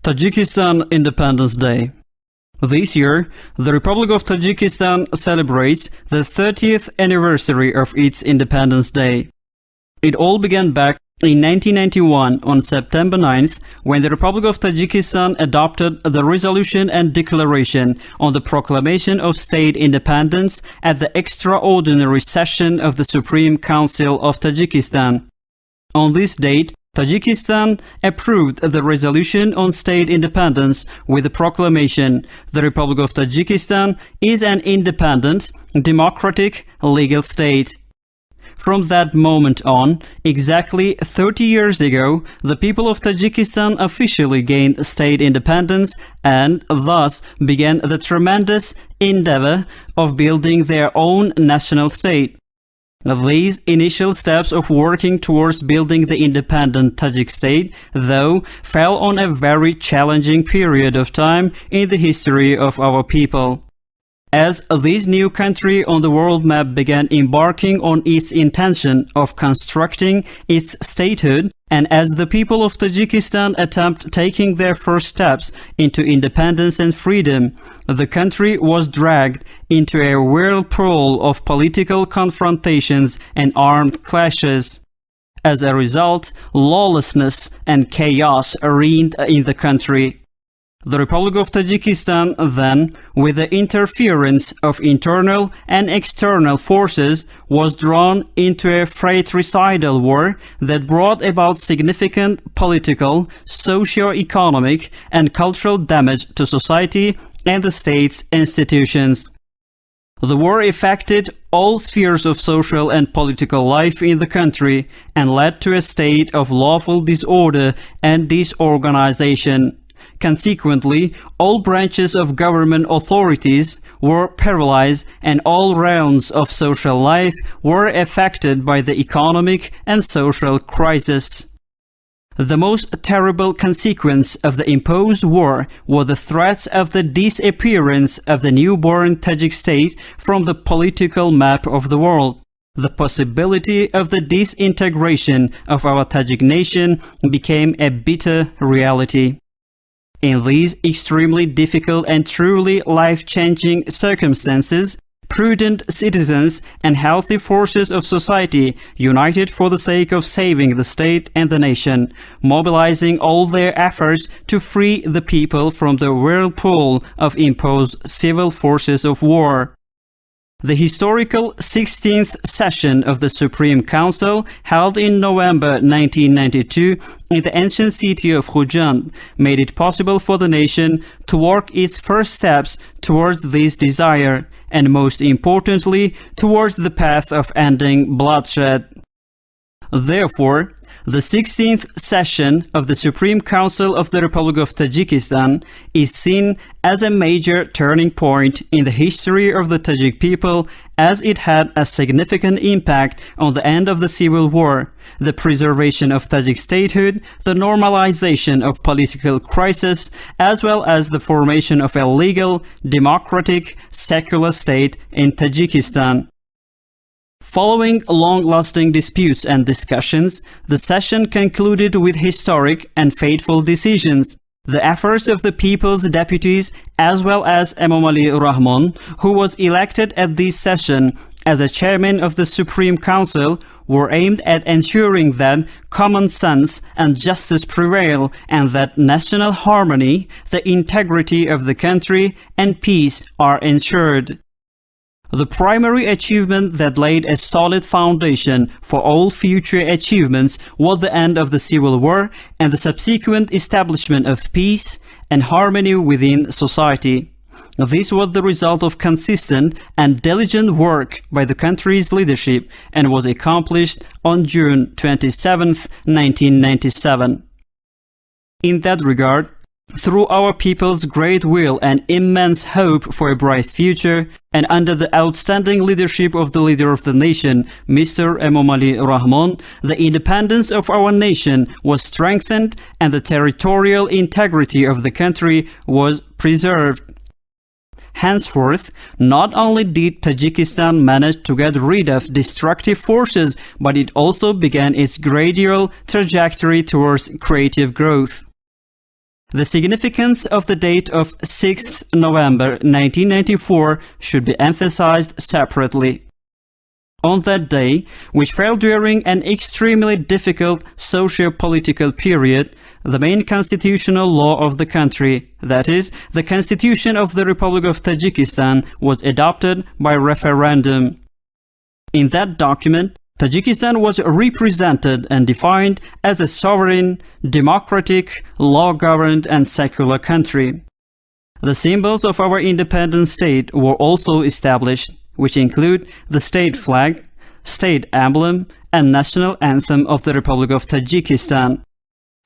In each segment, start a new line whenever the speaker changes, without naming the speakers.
Tajikistan Independence Day. This year, the Republic of Tajikistan celebrates the 30th anniversary of its Independence Day. It all began back in 1991 on September 9th, when the Republic of Tajikistan adopted the resolution and declaration on the proclamation of state independence at the extraordinary session of the Supreme Council of Tajikistan. On this date, Tajikistan approved the resolution on state independence with the proclamation, "The Republic of Tajikistan is an independent, democratic, legal state." From that moment on, exactly 30 years ago, the people of Tajikistan officially gained state independence and thus began the tremendous endeavor of building their own national state. These initial steps of working towards building the independent Tajik state, though, fell on a very challenging period of time in the history of our people. As this new country on the world map began embarking on its intention of constructing its statehood, and as the people of Tajikistan attempt taking their first steps into independence and freedom, the country was dragged into a whirlpool of political confrontations and armed clashes. As a result, lawlessness and chaos reigned in the country. The Republic of Tajikistan then, with the interference of internal and external forces, was drawn into a fratricidal war that brought about significant political, socio-economic, and cultural damage to society and the state's institutions. The war affected all spheres of social and political life in the country and led to a state of lawful disorder and disorganization. Consequently, all branches of government authorities were paralyzed and all realms of social life were affected by the economic and social crisis. The most terrible consequence of the imposed war were the threats of the disappearance of the newborn Tajik state from the political map of the world. The possibility of the disintegration of our Tajik nation became a bitter reality. In these extremely difficult and truly life-changing circumstances, prudent citizens and healthy forces of society united for the sake of saving the state and the nation, mobilizing all their efforts to free the people from the whirlpool of imposed civil forces of war. The historical 16th session of the Supreme Council, held in November 1992 in the ancient city of Khujand, made it possible for the nation to work its first steps towards this desire, and most importantly, towards the path of ending bloodshed. Therefore, the 16th session of the Supreme Council of the Republic of Tajikistan is seen as a major turning point in the history of the Tajik people, as it had a significant impact on the end of the civil war, the preservation of Tajik statehood, the normalization of political crisis, as well as the formation of a legal, democratic, secular state in Tajikistan. Following long-lasting disputes and discussions, the session concluded with historic and fateful decisions. The efforts of the people's deputies, as well as Emomali Rahman, who was elected at this session as a chairman of the Supreme Council, were aimed at ensuring that common sense and justice prevail and that national harmony, the integrity of the country, and peace are ensured. The primary achievement that laid a solid foundation for all future achievements was the end of the civil war and the subsequent establishment of peace and harmony within society. This was the result of consistent and diligent work by the country's leadership and was accomplished on June 27, 1997. In that regard, through our people's great will and immense hope for a bright future, and under the outstanding leadership of the leader of the nation, Mr. Emomali Rahman, the independence of our nation was strengthened and the territorial integrity of the country was preserved. Henceforth, not only did Tajikistan manage to get rid of destructive forces, but it also began its gradual trajectory towards creative growth. The significance of the date of 6th November 1994 should be emphasized separately. On that day, which fell during an extremely difficult socio-political period, the main constitutional law of the country, that is, the Constitution of the Republic of Tajikistan, was adopted by referendum. In that document, Tajikistan was represented and defined as a sovereign, democratic, law-governed and secular country. The symbols of our independent state were also established, which include the state flag, state emblem, and national anthem of the Republic of Tajikistan.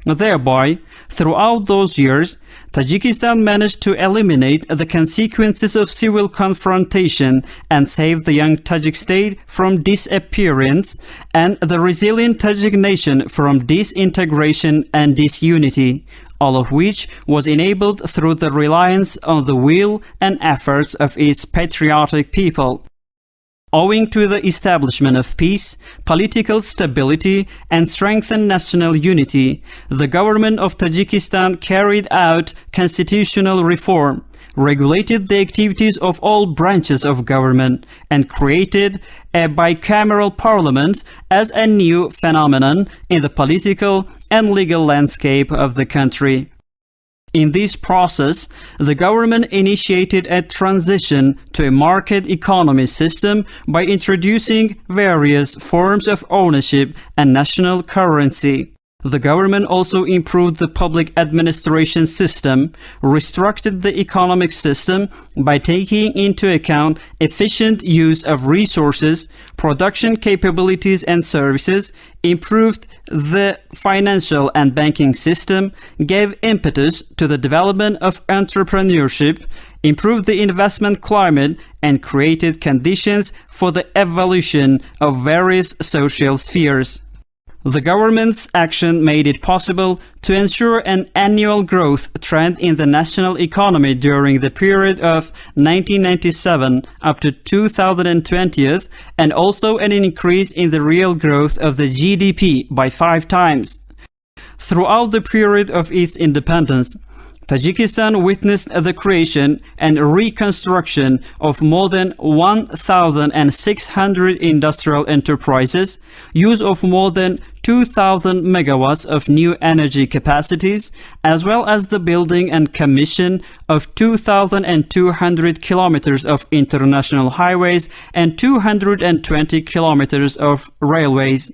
Thereby, throughout those years, Tajikistan managed to eliminate the consequences of civil confrontation and save the young Tajik state from disappearance and the resilient Tajik nation from disintegration and disunity, all of which was enabled through the reliance on the will and efforts of its patriotic people. Owing to the establishment of peace, political stability, and strengthened national unity, the government of Tajikistan carried out constitutional reform, regulated the activities of all branches of government, and created a bicameral parliament as a new phenomenon in the political and legal landscape of the country. In this process, the government initiated a transition to a market economy system by introducing various forms of ownership and national currency. The government also improved the public administration system, restructured the economic system by taking into account efficient use of resources, production capabilities and services, improved the financial and banking system, gave impetus to the development of entrepreneurship, improved the investment climate, and created conditions for the evolution of various social spheres. The government's action made it possible to ensure an annual growth trend in the national economy during the period of 1997 up to 2020, and also an increase in the real growth of the GDP by 5 times. Throughout the period of its independence, Tajikistan witnessed the creation and reconstruction of more than 1,600 industrial enterprises, use of more than 2,000 megawatts of new energy capacities, as well as the building and commission of 2,200 kilometers of international highways and 220 kilometers of railways.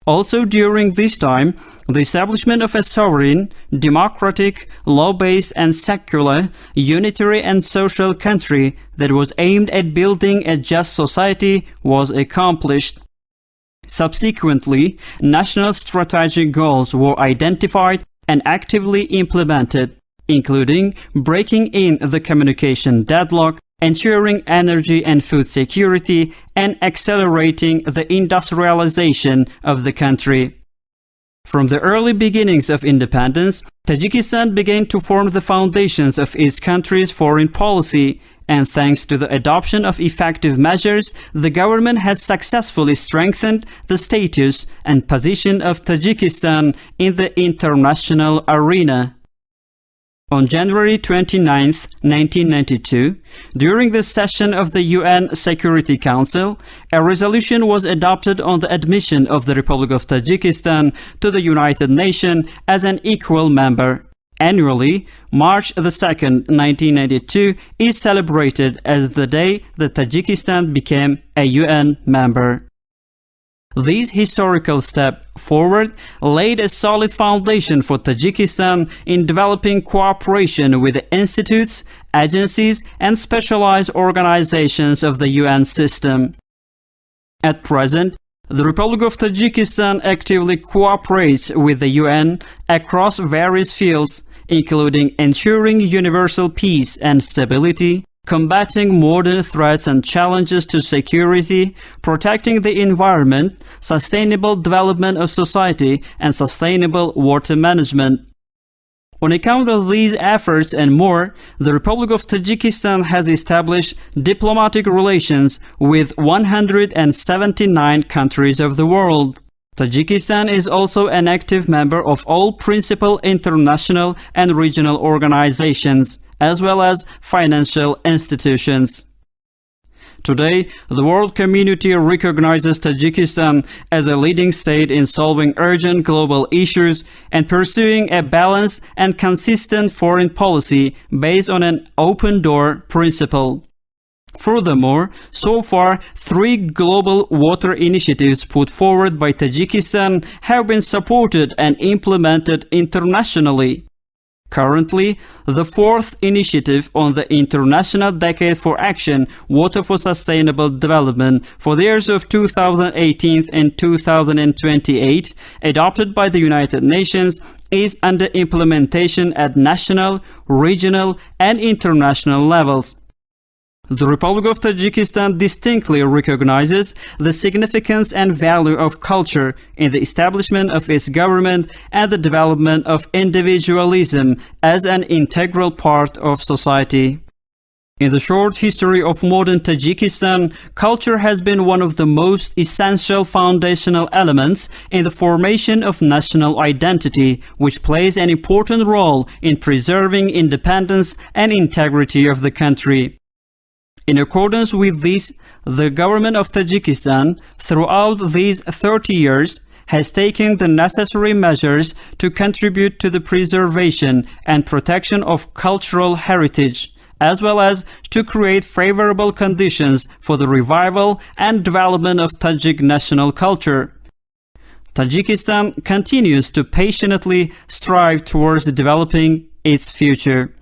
Also during this time, the establishment of a sovereign, democratic, law-based and secular, unitary and social country that was aimed at building a just society was accomplished. Subsequently, national strategic goals were identified and actively implemented, including breaking in the communication deadlock, ensuring energy and food security, and accelerating the industrialization of the country. From the early beginnings of independence, Tajikistan began to form the foundations of its country's foreign policy, and thanks to the adoption of effective measures, the government has successfully strengthened the status and position of Tajikistan in the international arena. On January 29, 1992, during the session of the UN Security Council, a resolution was adopted on the admission of the Republic of Tajikistan to the United Nations as an equal member. Annually, March 2, 1992 is celebrated as the day that Tajikistan became a UN member. This historical step forward laid a solid foundation for Tajikistan in developing cooperation with the institutes, agencies, and specialized organizations of the UN system. At present, the Republic of Tajikistan actively cooperates with the UN across various fields, including ensuring universal peace and stability, combating modern threats and challenges to security, protecting the environment, sustainable development of society, and sustainable water management. On account of these efforts and more, the Republic of Tajikistan has established diplomatic relations with 179 countries of the world. Tajikistan is also an active member of all principal international and regional organizations, as well as financial institutions. Today, the world community recognizes Tajikistan as a leading state in solving urgent global issues and pursuing a balanced and consistent foreign policy based on an open-door principle. Furthermore, so far, 3 global water initiatives put forward by Tajikistan have been supported and implemented internationally. Currently, the 4th initiative on the International Decade for Action, Water for Sustainable Development for the years of 2018 and 2028, adopted by the United Nations, is under implementation at national, regional, and international levels. The Republic of Tajikistan distinctly recognizes the significance and value of culture in the establishment of its government and the development of individualism as an integral part of society. In the short history of modern Tajikistan, culture has been one of the most essential foundational elements in the formation of national identity, which plays an important role in preserving independence and integrity of the country. In accordance with this, the government of Tajikistan, throughout these 30 years, has taken the necessary measures to contribute to the preservation and protection of cultural heritage, as well as to create favorable conditions for the revival and development of Tajik national culture. Tajikistan continues to patiently strive towards developing its future.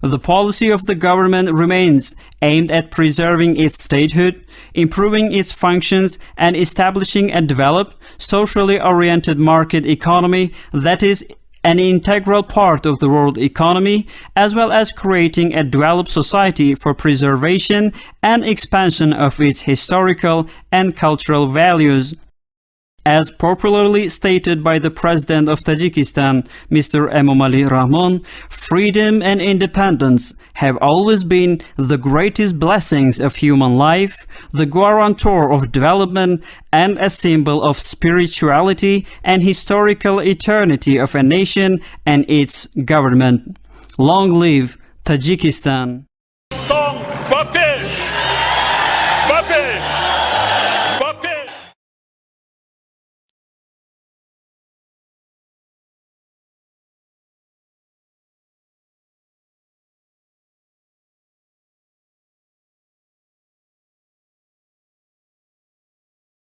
The policy of the government remains aimed at preserving its statehood, improving its functions, and establishing a developed, socially oriented market economy that is an integral part of the world economy, as well as creating a developed society for preservation and expansion of its historical and cultural values. As popularly stated by the President of Tajikistan, Mr. Emomali Rahman, freedom and independence have always been the greatest blessings of human life, the guarantor of development, and a symbol of spirituality and historical eternity of a nation and its government. Long live Tajikistan!